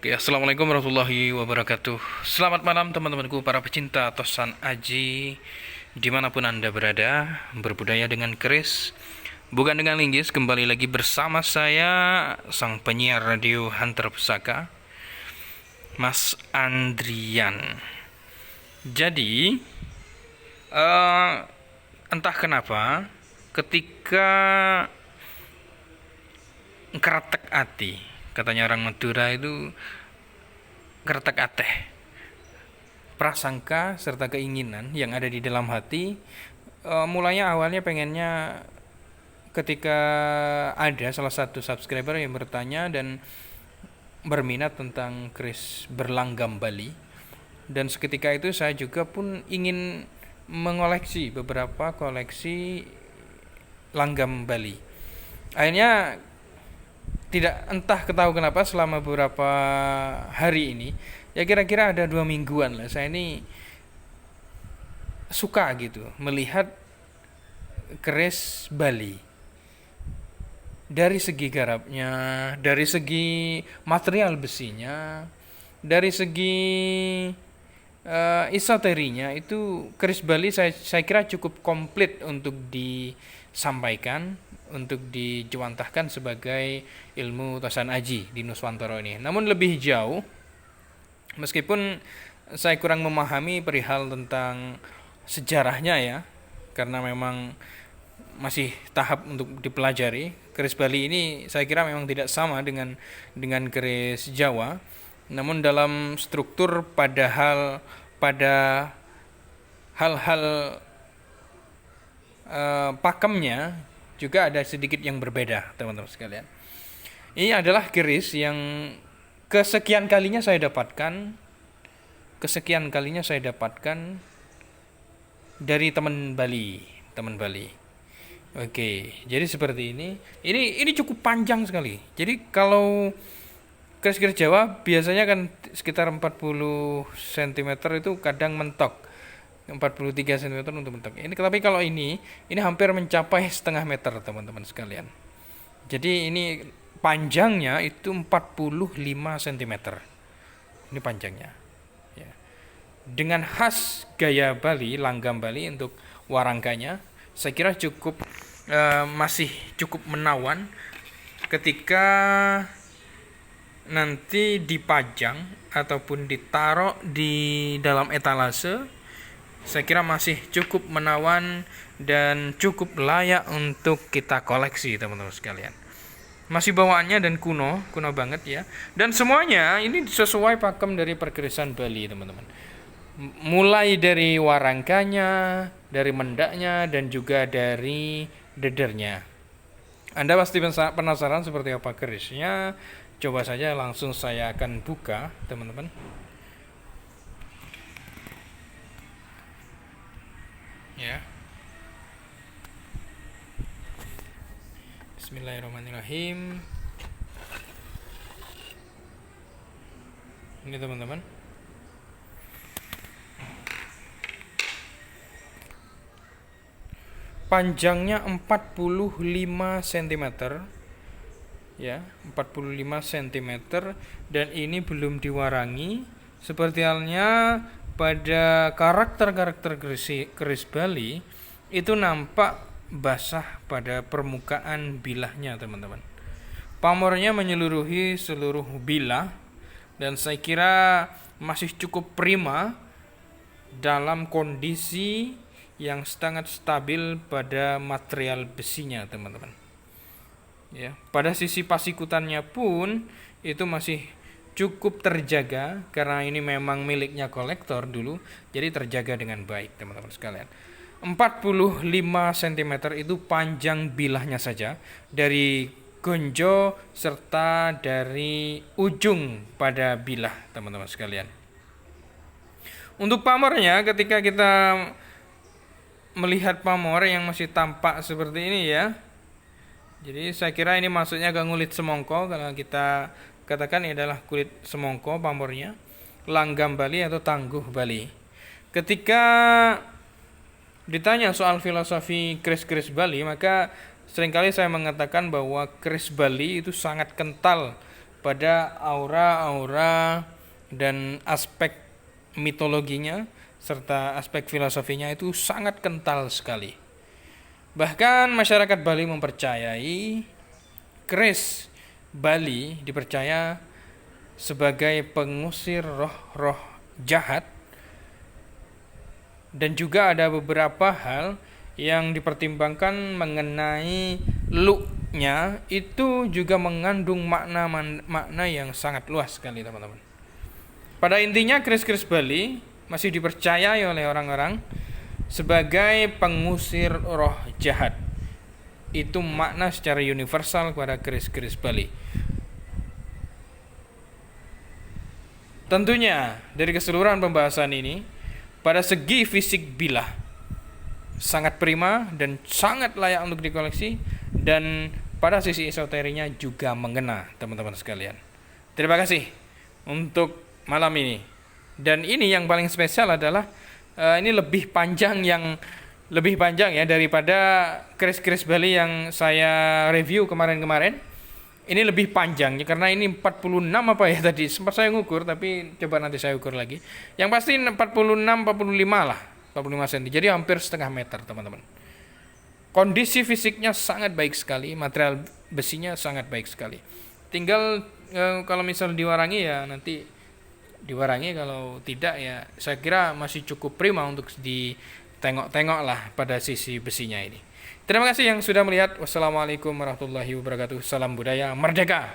Oke, assalamualaikum warahmatullahi wabarakatuh. Selamat malam teman-temanku para pecinta tosan aji dimanapun anda berada. Berbudaya dengan keris, bukan dengan linggis. Kembali lagi bersama saya, sang penyiar radio Hunter Pusaka, Mas Andrian. Jadi entah kenapa ketika kretek ati, katanya orang Madura itu kretek ateh, prasangka serta keinginan yang ada di dalam hati. Mulanya awalnya pengennya ketika ada salah satu subscriber yang bertanya dan berminat tentang keris berlanggam Bali, dan seketika itu saya juga pun ingin mengoleksi beberapa koleksi langgam Bali. Akhirnya tidak entah ketahui kenapa selama beberapa hari ini, ya kira-kira ada 2 mingguan lah, saya ini suka gitu melihat keris Bali dari segi garapnya, dari segi material besinya, dari segi esoterinya. Itu keris Bali saya kira cukup komplit untuk disampaikan, untuk dijuantahkan sebagai ilmu tosan aji di Nuswantoro ini. Namun lebih jauh, meskipun saya kurang memahami perihal tentang sejarahnya ya, karena memang masih tahap untuk dipelajari. Keris Bali ini saya kira memang tidak sama dengan keris Jawa. Namun dalam struktur pada hal-hal pakemnya juga ada sedikit yang berbeda, teman-teman sekalian. Ini adalah keris yang kesekian kalinya saya dapatkan dari teman Bali. Oke, jadi seperti ini. Ini cukup panjang sekali. Jadi kalau keris-keris Jawa biasanya kan sekitar 40 cm, itu kadang mentok. 43 cm untuk mentok. Tapi kalau ini hampir mencapai setengah meter, teman-teman sekalian. Jadi ini panjangnya itu 45 cm. Ini panjangnya. Ya. Dengan khas gaya Bali, langgam Bali untuk warangkanya, saya kira masih cukup menawan ketika nanti dipajang ataupun ditaruh di dalam etalase. Saya kira masih cukup menawan dan cukup layak untuk kita koleksi, teman-teman sekalian. Masih bawaannya dan kuno banget ya. Dan semuanya ini sesuai pakem dari perkerisan Bali, teman-teman. Mulai dari warangkanya, dari mendaknya, dan juga dari dedernya. Anda pasti penasaran seperti apa kerisnya. Coba saja langsung saya akan buka, teman-teman. Ya. Bismillahirrahmanirrahim. Ini teman-teman. Panjangnya 45 cm. Ya, 45 cm, dan ini belum diwarangi. Seperti halnya pada karakter-karakter keris Bali, itu nampak basah pada permukaan bilahnya, teman-teman. Pamornya menyeluruhi seluruh bilah, dan saya kira masih cukup prima dalam kondisi yang sangat stabil pada material besinya, teman-teman. Ya, pada sisi pasikutannya pun itu masih cukup terjaga, karena ini memang miliknya kolektor dulu, jadi terjaga dengan baik, teman-teman sekalian. 45 cm itu panjang bilahnya saja, dari gonjo serta dari ujung pada bilah, teman-teman sekalian. Untuk pamornya, ketika kita melihat pamor yang masih tampak seperti ini ya, jadi saya kira ini maksudnya ke ngulit semongko. Kalau kita katakan ini adalah kulit semongko pamornya, langgam Bali atau tangguh Bali. Ketika ditanya soal filosofi keris-keris Bali, maka seringkali saya mengatakan bahwa keris Bali itu sangat kental pada aura-aura dan aspek mitologinya serta aspek filosofinya itu sangat kental sekali. Bahkan masyarakat Bali mempercayai keris Bali dipercaya sebagai pengusir roh-roh jahat, dan juga ada beberapa hal yang dipertimbangkan mengenai look-nya itu juga mengandung makna yang sangat luas sekali, teman-teman. Pada intinya keris-keris Bali masih dipercayai oleh orang-orang sebagai pengusir roh jahat. Itu makna secara universal kepada keris-keris Bali. Tentunya dari keseluruhan pembahasan ini, pada segi fisik bilah sangat prima dan sangat layak untuk dikoleksi, dan pada sisi esoterinya juga mengena, teman-teman sekalian. Terima kasih untuk malam ini. Dan ini yang paling spesial adalah ini lebih panjang ya daripada keris-keris Bali yang saya review kemarin-kemarin. Ini lebih panjang karena ini 46 apa ya tadi, sempat saya ngukur tapi coba nanti saya ukur lagi. Yang pasti 46 45 lah, 45 cm. Jadi hampir setengah meter, teman-teman. Kondisi fisiknya sangat baik sekali, material besinya sangat baik sekali. Tinggal kalau misal diwarangi ya nanti diwarangi, kalau tidak ya saya kira masih cukup prima untuk ditengok-tengok lah pada sisi besinya ini. Terima kasih yang sudah melihat. Wassalamualaikum warahmatullahi wabarakatuh. Salam budaya merdeka.